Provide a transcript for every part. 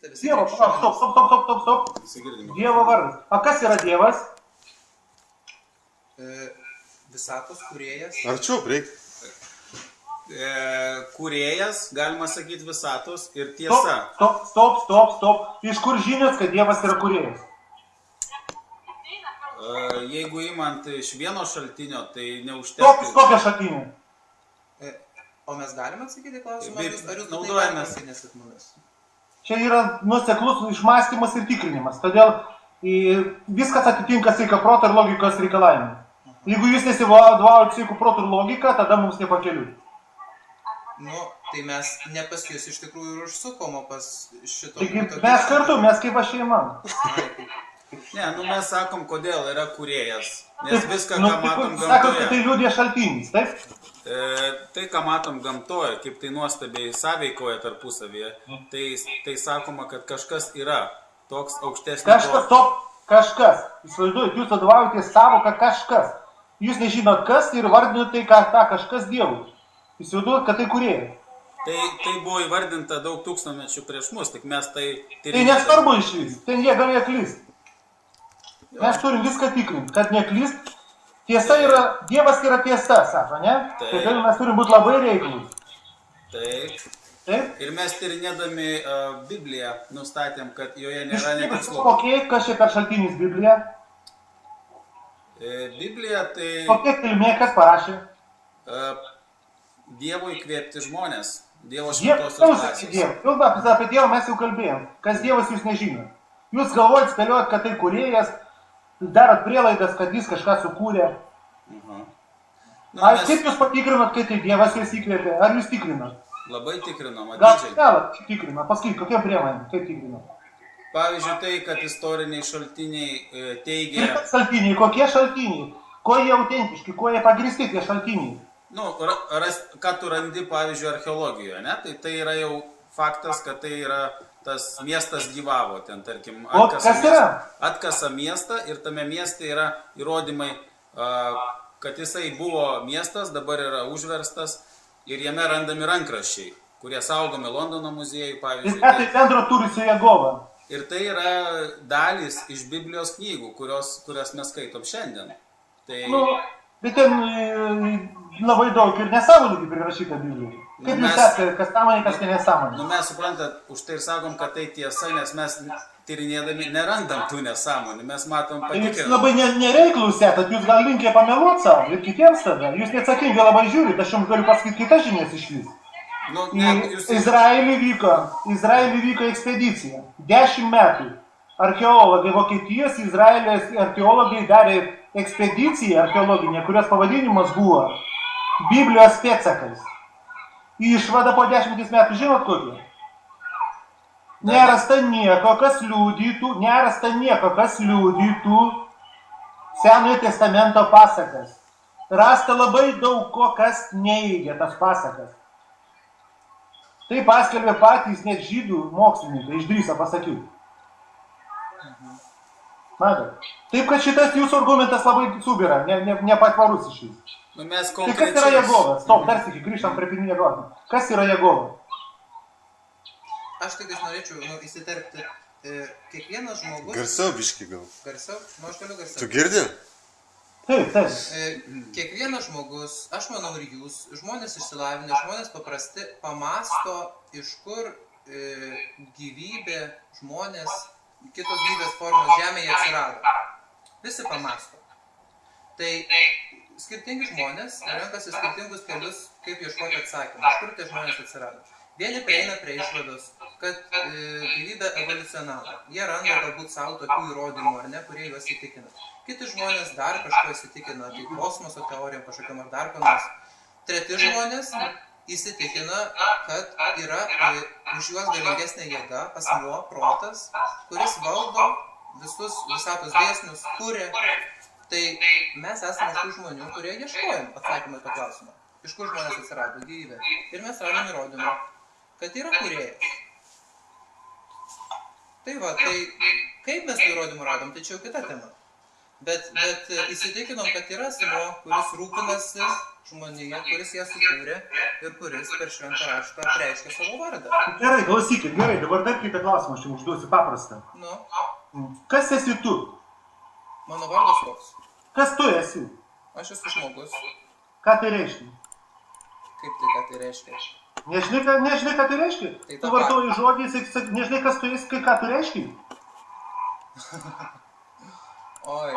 Dievo, stop. Dievo vardas. A kas yra Dievas? Visatos kūrėjas. Arčiau, reik. Kūrėjas, galima sakyti, visatos ir tiesa. Stop. Iš kur žinios, kad Dievas yra kūrėjas? Jeigu imant iš vieno šaltinio, tai neužtektų. Kokio šaltinio? O mes galime atsakyti klausimą, ar jūs naudojamės? Čia yra nuoseklus išmąstymas ir tikrinimas, todėl viskas atitinka sveiko proto ir logikos reikalavimai. Jeigu jūs nesivadovaujate sveiko proto ir logika, tada mums nepakeliu. Nu, tai mes ne pas jūs iš tikrųjų ir užsukom, o pas šito... Taigi mes kartu, mes kaip aš šeima. Ne, mes sakom, kodėl yra kūrėjas, nes viską, ką matom gamtoje. Sakot, kad tai liudija šaltinis, taip? Tai, ką matom gamtoje, kaip tai nuostabiai sąveikoja tarpusavyje, tai sakoma, kad kažkas yra toks aukštesnis. Kažkas. Įsivaizduojat, jūs vadovaujatės savoką kažkas. Jūs nežinot kas ir vardinat tai, ką tą kažkas Dievui. Įsivaizduojat, kad tai kūrėjas. Tai buvo įvardinta daug tūkstantmečių prieš mus, tik mes tai... Tai nesvarbu išlys, ten jie galėjo klyst. Mes turim viską tikrinti, kad neklyst. Tiesa yra, Dievas yra tiesa, sako, ne? Todėl mes turim būti labai reiklus. Taip. Taip? Ir mes tyrinėdami Bibliją nustatėm, kad joje nėra netikslų. Kokie, kas čia per šaltinis Biblija? Biblija tai... Kokie kilmė, kas parašė? Dievo įkvėpti žmonės. Dievo šventosios dvasios. Apie Dievą mes jau kalbėjom. Kas Dievas jūs nežino. Jūs galvojat, spėliojat, kad tai kūrėjas, darot prielaidas, kad jis kažką sukūrė. Kaip jūs patikrinot, kai tai Dievas jūs įkvėpė? Ar jūs tikrinot? Labai tikrinom, atidžiai. Gal tikrinot, paskui, kokie priemonė, kaip tikrinot? Pavyzdžiui, tai, kad istoriniai šaltiniai teigia... Šaltiniai, kokie šaltiniai? Kuo jie autentiški, kuo jie pagristi tie šaltiniai? Ką tu randi, pavyzdžiui, archeologijoje, ne? Tai yra jau faktas, kad tai yra tas miestas gyvavo ten, tarkim, atkasa miestą ir tame mieste yra įrodymai, kad jisai buvo miestas, dabar yra užverstas ir jame randami rankraščiai, kurie saugomi Londono muziejui, pavyzdžiui. Tai centro turi su Jėgova. Ir tai yra dalys iš Biblijos knygų, kurias mes skaitom šiandien. Bet ten labai daug ir nesąmonį prirašyta Biblijai. Kaip jūs esate, kas sąmonė, kas tai nesąmonė? Mes suprantat, už tai ir sakom, kad tai tiesa, nes mes tyrinėdami nerandam tų nesąmonį, mes matom patikinimą. Jūs labai nereiklus esat, jūs gal linkę pameluoti savo ir kitiems tada. Jūs neatsakingai labai žiūrit, aš jums galiu pasakyti kitas žinias iš vis. Izraelį vyko ekspedicija. 10 metų. Archeologai Vokietijos, Izraelio archeologai darė ekspediciją archeologinę, kurios pavadinimas buvo Biblijos pėdsakais. Išvada po 10 metų, žinot kokie? Nerasta nieko, kas liudytų Senojo testamento pasakas. Rasta labai daug ko, kas neigia tas pasakas. Tai paskelbė patys net žydų mokslininkai, išdrįso pasakyti. Matot? Taip, kad šitas jūsų argumentas labai subira, nepatvarus iš jis. Tai kas yra Jėgova? Stop, dar sėki, grįžtam prie pirminio klausimą. Kas yra Jėgova? Aš tik norėčiau įsiterpti. Kiekvienas žmogus... Garsiau biški gal. Garsiau? Aš galiu garsiau. Tu girdi? Taip. Kiekvienas žmogus, aš manau ir jūs, žmonės išsilavinę, žmonės paprasti, pamasto, iš kur gyvybė, žmonės, kitos gyvybės formos žemėje atsirado. Visi pamasto. Tai skirtingi žmonės renkasi skirtingus kelius, kaip ieškoti atsakymą, iš kur tie žmonės atsirado. Vieni prieina prie išvados, kad gyvybė evoliucionavo. Jie randa galbūt savo tokių įrodymų, ar ne, kurie juos įtikina. Kiti žmonės dar kažko įsitikina, tai kosmoso teorijom kažkokiam ar dar ko nors. Treti žmonės įsitikina, kad yra už juos galingesnė jėga, asmuo, protas, kuris valdo visus visatos dėsnius, kuria. Tai mes esame tų žmonių, kurie ieškojom atsakymą į tą klausimą. Iš kur žmonės atsirado gyvybė. Ir mes radom įrodymą, kad yra kūrėjas. Tai va, tai kaip mes tų įrodymų radom, tai čia jau kita tema. Bet įsitikinom, kad yra asmuo, kuris rūpinasi žmonėje, kuris ją sukūrė ir kuris per šventą raštą reiškia savo vardą. Gerai, klausykit, gerai, dabar dar kitą klausimą aš jums užduosiu paprastą. Nu, Kas esi tu? mano vardas koks? Kas tu esi? Aš esu žmogus. Ką tai reiškia? Kaip tai, ką tai reiškia? Nežinai, ką tai reiškia? Tai Tu vartoji žodį, nežinai, kas tu esi, ką tu reiškia? Oi,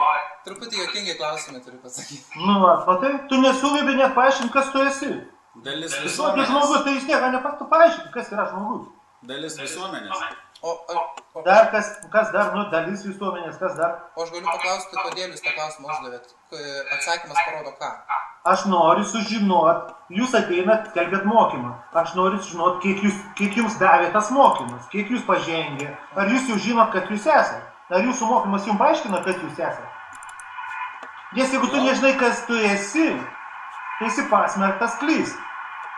truputį juokingi klausimai turiu pasakyti. Nu, matai, tu nesugebi net paaiškinti, kas tu esi. Dalis Žodis visuomenės. žmogus, tai jis nieko nepastų paaiškinti, kas yra žmogus. Dalis visuomenės. Dar kas dar, nu, dalis visuomenės, kas dar? O aš galiu paklausti, kodėl jūs tą klausimą uždavėt. Atsakymas parodo ką? Aš noriu sužinot, jūs ateinat, skelbėt mokymą. Aš noriu sužinot, kiek jums davė tas mokymas, kiek jūs pažengė. Ar jūs jau žinot, kad jūs esat? Ar jūsų mokymas jums paaiškina, kad jūs esat? Nes jeigu tu nežinai, kas tu esi, tai esi pasmerktas klyst.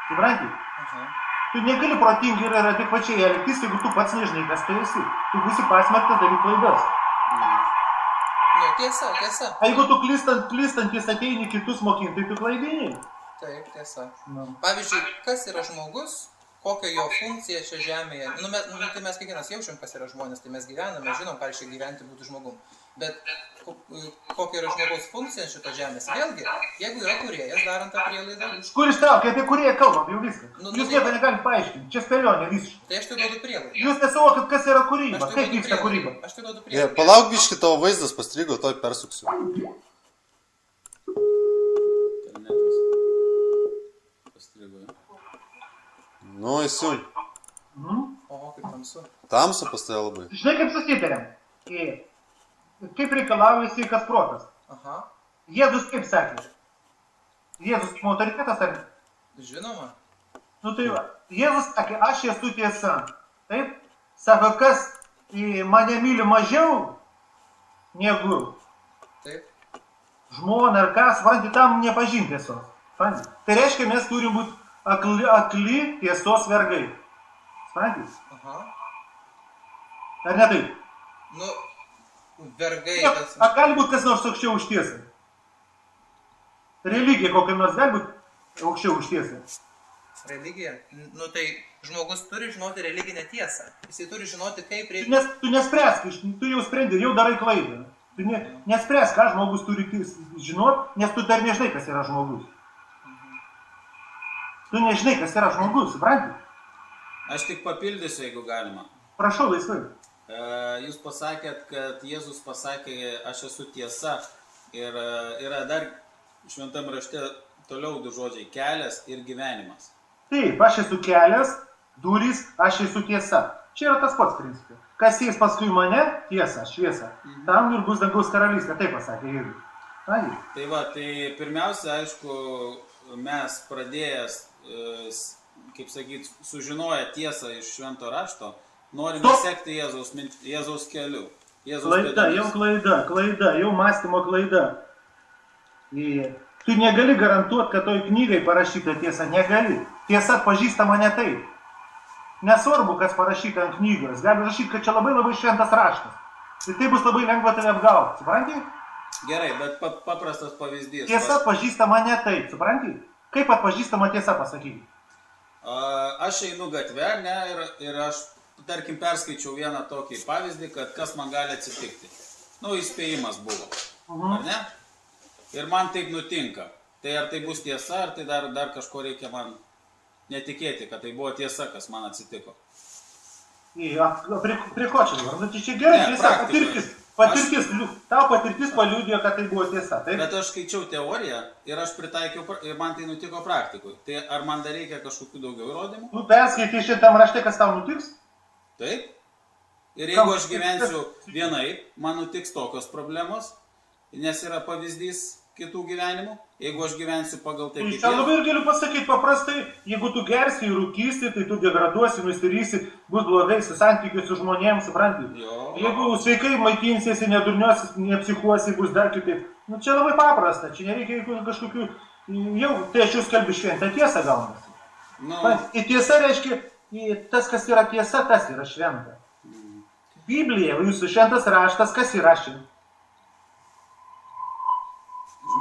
Supranti? Tu negali protingai ir adekvačiai elgtis, jeigu tu pats nežinai, kas tu esi. Tu būsi pasmerktas daryti klaidas. Nu, tiesa. Jeigu tu klystantis ateini kitus mokinti, tai tu klaidini. Taip, tiesa. Pavyzdžiui, kas yra žmogus, kokia jo funkcija čia žemėje. Tai mes kiekvienas jaučiam, kas yra žmonės, tai mes gyvename, žinom, ką reiškia gyventi būti žmogum. Bet kokia yra žmogaus funkcija šito žemės? Vėlgi, jeigu yra kūrėjas, darant tą prielaidą... Kur ištraukia, apie kūrėją kalbam, jau viską. Jūs nieko negalite paaiškinti, čia spėlionė visiškai. Tai aš tai duodu prielaidą. Jūs nesuvokit, kas yra kūryba, kaip vyksta kūryba. Aš tai duodu prielaidą. Palauk biškį, tavo vaizdas pastrigo, toj persuksiu. Nu, įsiūn. Oho, kaip tamsu. Tamsu pastai labai. Žinai, kaip susitarėm? Kaip reikalauja sveikas protas. Aha. Jėzus kaip sakė? Jėzus autoritetas ar? Žinoma. Nu tai va, Jėzus sakė, aš esu tiesa. Taip? Sako, kas mane myli mažiau negu Taip. žmona ar kas, supranti, tam nepažinti tiesos. Tai reiškia, mes turim būti akli tiesos vergai. Supranti? Aha. Ar ne taip? Nu, vergai tas... Ar gali būti kas nors aukščiau už tiesą? Religija kokia nors gali būti aukščiau už tiesą? Religija? Nu tai žmogus turi žinoti religinę tiesą. Jisai turi žinoti, kaip reikia... Nes tu nespręsk, tu jau sprendi, jau darai klaidą. Tu nespręsk, ką žmogus turi žinot, nes tu dar nežinai, kas yra žmogus. Tu nežinai, kas yra žmogus, supranti? Aš tik papildysiu, jeigu galima. Prašau, laisvai. Jūs pasakėt, kad Jėzus pasakė, aš esu tiesa. Ir yra dar šventam rašte toliau du žodžiai – kelias ir gyvenimas. Taip, aš esu kelias, durys, aš esu tiesa. Čia yra tas pats principas. Kas eis paskui mane, tiesa, šviesa. Tam ir bus dangaus karalystė, taip pasakė Jėzus. Tai va, tai pirmiausia, aišku, mes pradėjęs, kaip sakyt, sužinoję tiesą iš švento rašto, norime sekti Jėzaus keliu. Klaida, jau mąstymo klaida. Tu negali garantuoti, kad toj knygai parašyta tiesa, negali. Tiesa atpažįsta mane taip. Nesvarbu, kas parašyta ant knygos. Gali rašyti, kad čia labai labai šventas raštas. Ir tai bus labai lengva tave apgauti, supranti? Gerai, bet paprastas pavyzdys. Tiesa atpažįsta mane taip, supranti? Kaip atpažįstama tiesa, pasakyti? Aš einu gatve, ne, ir aš, tarkim, perskaičiau vieną tokį pavyzdį, kad kas man gali atsitikti. Nu, įspėjimas buvo, ar ne? Ir man taip nutinka. Tai ar tai bus tiesa, ar tai dar kažko reikia man netikėti, kad tai buvo tiesa, kas man atsitiko. Prie ko čia dabar? Nu, čia gerai, tiesa, patirtis. Tau patirtis paliudėjo, kad tai buvo tiesa, taip? Bet aš skaičiau teoriją ir aš pritaikiau, ir man tai nutiko praktikui. Tai ar man dar reikia kažkokių daugiau įrodymų? Tu perskaitai šitam rašte, kas tau nutiks? Taip. Ir jeigu aš gyvensiu vienaip, man nutiks tokios problemos, nes yra pavyzdys kitų gyvenimų. Jeigu aš gyvensiu pagal tai kaip... Čia labai ir galiu pasakyti paprastai, jeigu tu gersi ir rūkysi, tai tu degraduosi, nusirysi, bus blogai su santykiu su žmonėms, supranti? Jeigu sveikai maitinsiesi, nedurniuosi, nepsichuosi, bus dar kitaip. Nu, čia labai paprasta, čia nereikia kažkokių... Jau, tai aš jau skelbiu šventą tiesą gaunasi. Ir tiesa reiškia, tas, kas yra tiesa, tas yra šventa. Biblija, jūsų šventas raštas, kas yra šventa?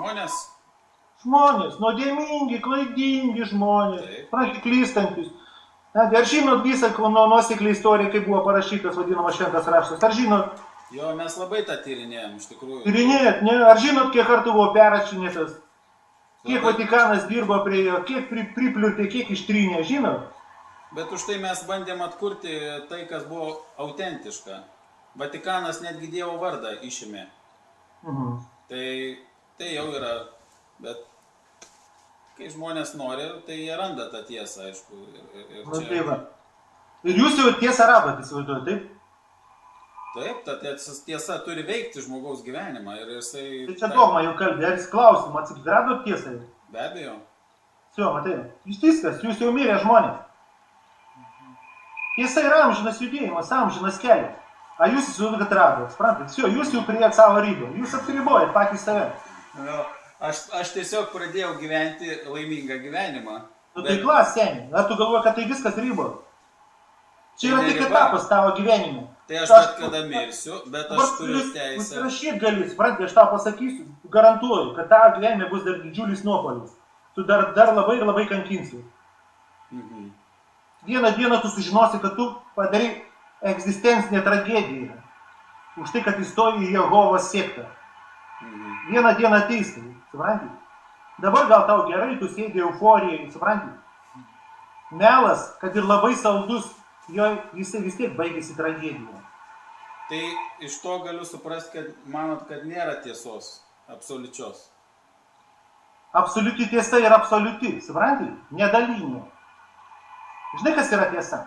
Žmonės. Žmonės, nuodėmingi, klaidingi žmonės, klystantis. Ar žinot visą nuoseklią istoriją, kaip buvo parašytas vadinamas šventas raštas? Ar žinot? Jo, mes labai tą tyrinėjom, iš tikrųjų. Tyrinėjat, ne? Ar žinot, kiek kartų buvo perrašinėtas? Kiek Vatikanas dirbo prie jo, kiek pripliurtė, kiek ištrynė, žinot? Bet už tai mes bandėm atkurti tai, kas buvo autentiška. Vatikanas netgi Dievo vardą išėmė. Tai jau yra, bet kai žmonės nori, tai jie randa tą tiesą, aišku. Ir jūs jau tiesą rabat, įsivaizduoju, taip? Taip, ta tiesa turi veikti žmogaus gyvenimą ir jisai... Tai čia dogma jau kalbė, ar jis klausimą atsakyti, radot tiesą? Be abejo. Sio, matai, jūs viskas, jūs jau mirė žmonės. Tiesa yra amžinas judėjimas, amžinas kelias. A jūs įsivaizduoju, kad radot, suprantat? Sio, jūs jau priėjot savo ribą, jūs apsiribojat patys save. Aš tiesiog pradėjau gyventi laimingą gyvenimą. Nu tai klas, seniai, ar tu galvoji, kad tai viskas ribo? Čia yra tik etapas tavo gyvenime. Tai aš bet kada mirsiu, bet aš turiu teisę. Užsirašyt gali, supranti, aš tau pasakysiu, garantuoju, kad tavo gyvenime bus dar didžiulis nuopolis. Tu dar labai ir labai kankinsi. Vieną dieną tu sužinosi, kad tu padarai egzistencinę tragediją. Už tai, kad įstoji į Jehovos sektą. Vieną dieną ateis tai, supranti? Dabar gal tau gerai, tu sėdi euforijai, supranti? Melas, kad ir labai saldus, jisai vis tiek baigėsi tragediją. Tai iš to galiu suprasti, kad manot, kad nėra tiesos absoliučios. Absoliuti tiesa yra absoliuti, supranti? Nedalinė. Žinai, kas yra tiesa?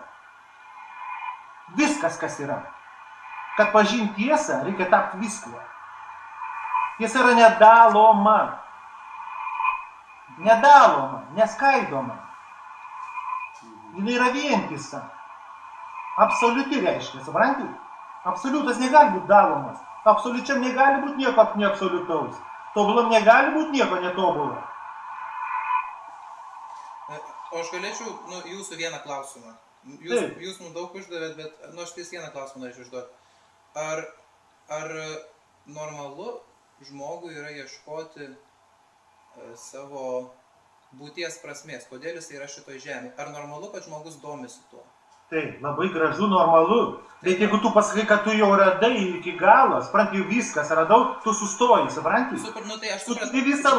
Viskas, kas yra. Kad pažinti tiesą, reikia tapti viskuo. Tiesa yra nedaloma. Nedaloma, neskaidoma. Jinai yra vientisa. Absoliuti reiškia, supranti? Absoliutas negali būti dalomas. Absoliučiam negali būti nieko neabsoliutaus. Tobulam negali būti nieko netobulo. O aš galėčiau jūsų vieną klausimą. Jūs mums daug uždavėt, bet aš ties vieną klausimą norėčiau užduoti. Ar normalu žmogui yra ieškoti savo būties prasmės? Kodėl jis yra šitoj žemėje? Ar normalu, kad žmogus domisi tuo? Taip, labai gražu, normalu. Bet jeigu tu pasakai, kad tu jau radai iki galo, supranti, jau viskas radau, tu sustoji, supranti? Tu turi visą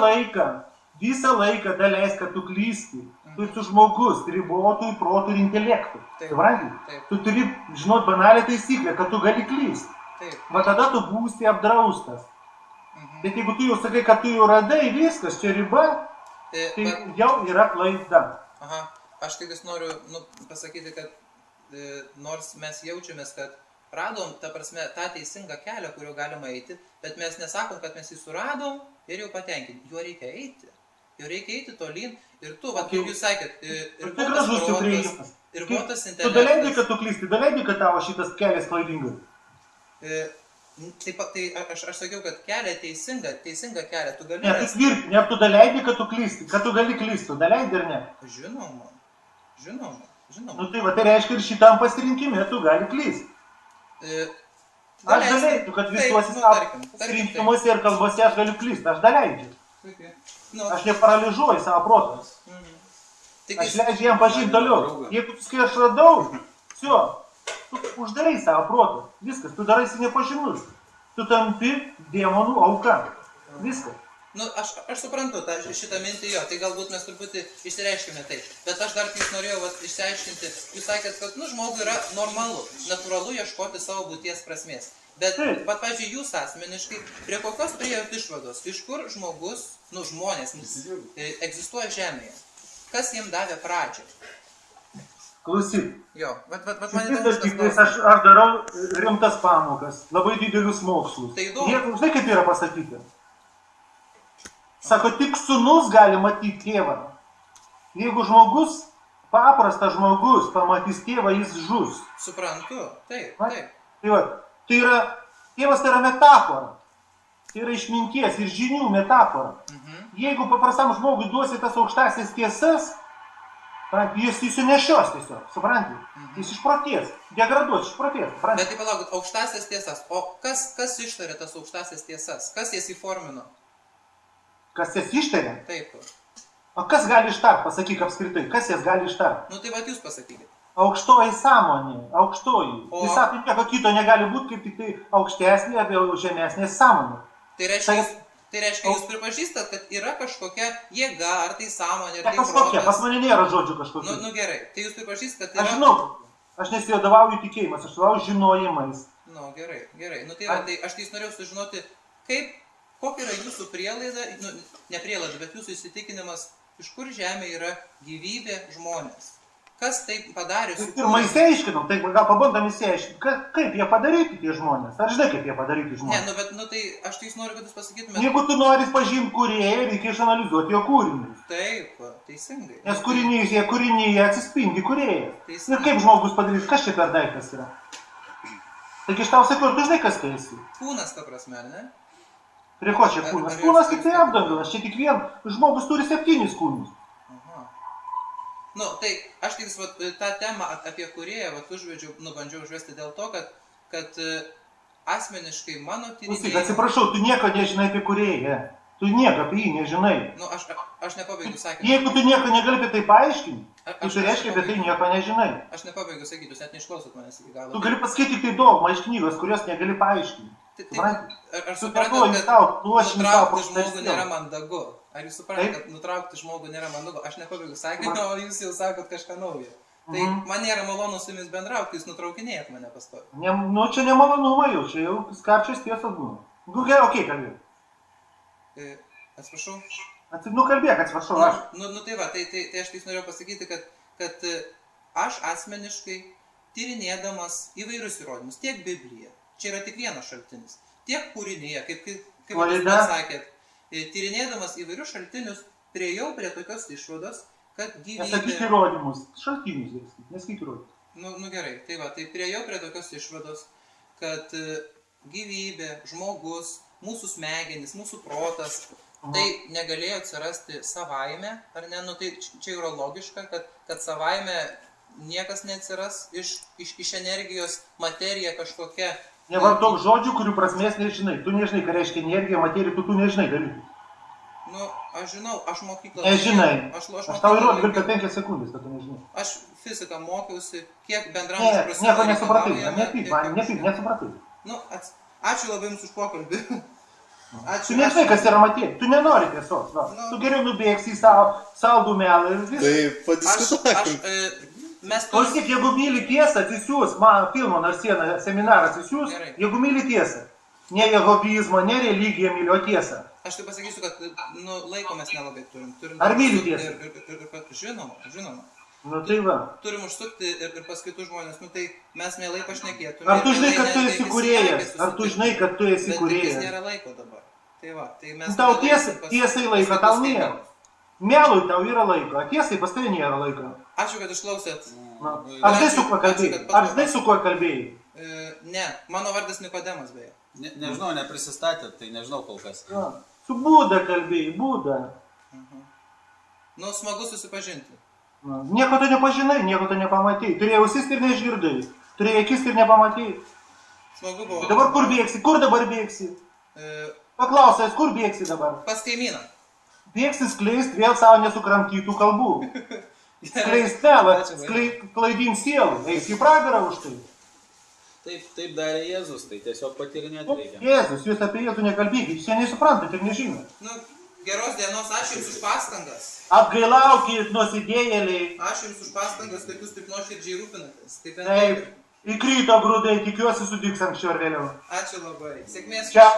laiką daleis, kad tu klysti. Tu esi žmogus, ribotų protų ir intelektų. Supranti? Tu turi žinot banalią taisyklę, kad tu gali klysti. Va tada tu būsi apdraustas. Bet jeigu tu jau sakai, kad tu jau radai viskas, čia riba, tai jau yra klaida. Aha, aš tik noriu pasakyti, kad nors mes jaučiamės, kad radom, ta prasme, tą teisingą kelią, kuriuo galima eiti, bet mes nesakom, kad mes jį suradom ir jau patenkinti. Juo reikia eiti. Jau reikia eiti tolyn. Ir tu, va, kaip jūs sakėt, ir buvo tas intelektas. Tu daleidai, kad tu klysti, daleidai, kad tavo šitas kelias klaidingas. Tai aš sakiau, kad kelią teisingą kelią, tu gali... Ne, tu daleidai, kad tu klysti, kad tu gali klysti, daleidai ir ne. Žinoma. Nu tai va, tai reiškia ir šitam pasirinkime tu gali klysti. Aš daleidžiu, kad visuosis rinkimuose ir kalbose aš galiu klysti, aš daleidžiu. Aš neparalyžuoju savo protą. Aš leidžiu jam pažinti toliau. Jeigu tu sakai, aš radau, tu uždarai savo protą. Viskas, tu daraisi nepažinus. Tu tampi demonų auka. Viskas. Aš suprantu šitą mintį jo, tai galbūt mes truputį išsireiškime tai. Bet aš dar tik norėjau išsiaiškinti, jūs sakėt, kad žmogui yra normalu, natūralu ieškoti savo būties prasmės. Bet, pavyzdžiui, jūs asmeniškai, prie kokios priėjot išvados, iš kur žmogus, žmonės egzistuoja žemėje? Kas jiem davė pradžią? Klausyk. Jo, man įdomu šitas klausimas. Aš darau rimtas pamokas, labai didelius mokslus. Tai įdomu. Žinai, kaip yra pasakyti? Sako, tik sūnus gali matyti tėvą. Jeigu žmogus, paprastas žmogus, pamatys tėvą, jis žus. Suprantu, taip. Tai yra, tėvas tai yra metafora. Tai yra išminties ir žinių metafora. Jeigu paprastam žmogui duosi tas aukštasias tiesas, jis įsinešios tiesiog, supranti? Jis išprotės, degraduos, išprotės. Bet tai palaukit, aukštasias tiesas. O kas ištarė tas aukštasias tiesas? Kas jas įformino? Kas jas ištaria? Taip. O kas gali ištart, pasakyk apskritai, kas jas gali ištart? Nu tai vat jūs pasakykit. Aukštoji sąmonė, aukštoji. O- Jis sako, nieko kito negali būti, kaip tik tai aukštesnė arba žemesnė sąmonė. Tai reiškia, jūs pripažįstat, kad yra kažkokia jėga, ar tai sąmonė, ar tai Kažkokia, protas. pas mane nėra žodžių kažkokių. Nu gerai, tai jūs pripažįstat, kad Aš yra... žinau, aš nesivadovauju tikėjimas, aš vadovauju žinojimais. Nu gerai. Nu tai va, tai aš tai norėjau sužinoti, kokia yra jūsų prielaida, nu ne prielaida, bet jūsų įsitikinimas, iš kur žemė yra gyvybė, žmonės. Kas taip padarė? Pirmą įsiaiškinom, tai gal pabandom įsiaiškinti, kaip jie padaryti tie žmonės. Ar žinai, kaip jie padaryti žmonės? Ne, bet tai aš tai noriu, kad jūs pasakytumėte. Jeigu tu nori pažinti kūrėją, reikia išanalizuoti jo kūrinius. Taip, teisingai. Nes kūrinyje atsispindi kūrėjas. Teisingai. Ir kaip žmogus padarys, kas čia per daiktas yra? Taigi aš tau sakau, tu žinai, kas tai esi? Kūnas, ta prasme, ne? Prie ko čia kūnas? Kūnas tik tai apdangalas, čia tik žmogus turi 7 kūnus. Nu, tai aš tik tą temą apie kūrėją užvedžiau, bandžiau užvesti dėl to, kad asmeniškai mano tyrinėjimai... Atsiprašau, tu nieko nežinai apie kūrėją. Tu nieko apie jį nežinai. Nu, aš nepabaigiu sakyti. Jeigu tu nieko negali apie tai paaiškinti, tu reiškia apie tai nieko nežinai. Aš nepabaigiu sakyti, jūs net neišklausot manęs iki galo. Tu gali pasakyti tik tai dogmą iš knygos, kurios negali paaiškinti. Ar suprantat, kad nutraukti žmogų nėra mandagu? Ar jūs suprantat, kad nutraukti žmogų nėra mandagu? Aš nepabaigiu sakyti, o jūs jau sakot kažką naujo. Tai man nėra malonu su jumis bendrauti, jūs nutraukinėjat mane pastovi. Nu, čia nemalonumai jau, čia jau skarčias tiesos būna. Gerai, okei, kalbėk. Atsiprašau? Nu, kalbėk, atsiprašau, aš. Nu tai va, tai aš tai norėjau pasakyti, kad aš asmeniškai tyrinėdamas įvairius įrodymus, tiek Bibliją, čia yra tik vienas šaltinis, tiek kūrinyje, kaip jūs pasakėt, tyrinėdamas įvairius šaltinius, priejau prie tokios išvados, kad gyvybė... Nesakyk įrodymus, šaltinius, nesakyk įrodymus. Nu gerai, tai va, tai priejau prie tokios išvados, kad gyvybė, žmogus, mūsų smegenys, mūsų protas, tai negalėjo atsirasti savaime, ar ne? Nu tai čia yra logiška, kad savaime niekas neatsiras iš energijos, materija kažkokia. Nevartok žodžių, kurių prasmės nežinai. Tu nežinai, ką reiškia energija, materija, tu nežinai dalykų. Nu, aš žinau, aš mokyklą... Nežinai. Aš tau įrodžiu, per 5 sekundės, kad tu nežinai. Aš fiziką mokiausi, kiek bendram... Nieko nesupratai, nepyk, nesupratai. Nu, ačiū labai jums už pokalbį. Tu nežinai, kas yra materija, tu nenori tiesos, va. Tu geriau nubėgsi į saldų melą ir viską. Tai padiskutuokim. Klausyk, jeigu myli tiesą, atsisiūs, man filmo Narsiena seminaras atsisiūs, jeigu myli tiesą. Ne jehobizmo, ne religiją myli, o tiesą. Aš tai pasakysiu, kad laiko mes nelabai turim. Ar myli tiesą? Žinoma. Nu tai va. Turim užsukti ir pas kitus žmonės, nu tai mes mielai pašnekėtume. Ar tu žinai, kad tu esi kūrėjas? Ar tu žinai, kad tu esi kūrėjas? Bet nėra laiko dabar. Tai va, tai mes... Tau tiesai laiko, tau nėra. Melui tau yra laiko, o tiesai pas tavai nėra laiko. Ačiū, kad išklausėt. Ar žinai su kuo kalbėjai? Ne, mano vardas Nikodemas beje. Nežinau, neprisistatėt, tai nežinau kol kas. Su Buda kalbėjai, Buda. Nu, smagu susipažinti. Nieko tu nepažinai, nieko tu nepamatėjai. Turėjai ausis ir neišgirdai. Turėjai akis ir nepamatėjai. Smagu buvo. Dabar kur bėgsi? Kur dabar bėgsi? Paklausęs, kur bėgsi dabar? Pas kaimyną. Bėgsi skleist vėl savo nesukramtytų kalbų. Skleist melą, klaidint sielų. Eis į pragarą už tai. Taip darė Jėzus, tai tiesiog patyrinėti reikia. Jėzus, jūs apie Jėzų nekalbėkit, jūs nesuprantat ir nežinot. Nu, geros dienos, ačiū jums už pastangas. Atgailaukit, nusidėjėliai. Ačiū jums už pastangas, kad jūs taip nuoširdžiai rūpinatės. Taip, įkrito grūdai, tikiuosi sudygs anksčiau ar vėliau. Ačiū labai. Sėkmės. Čia.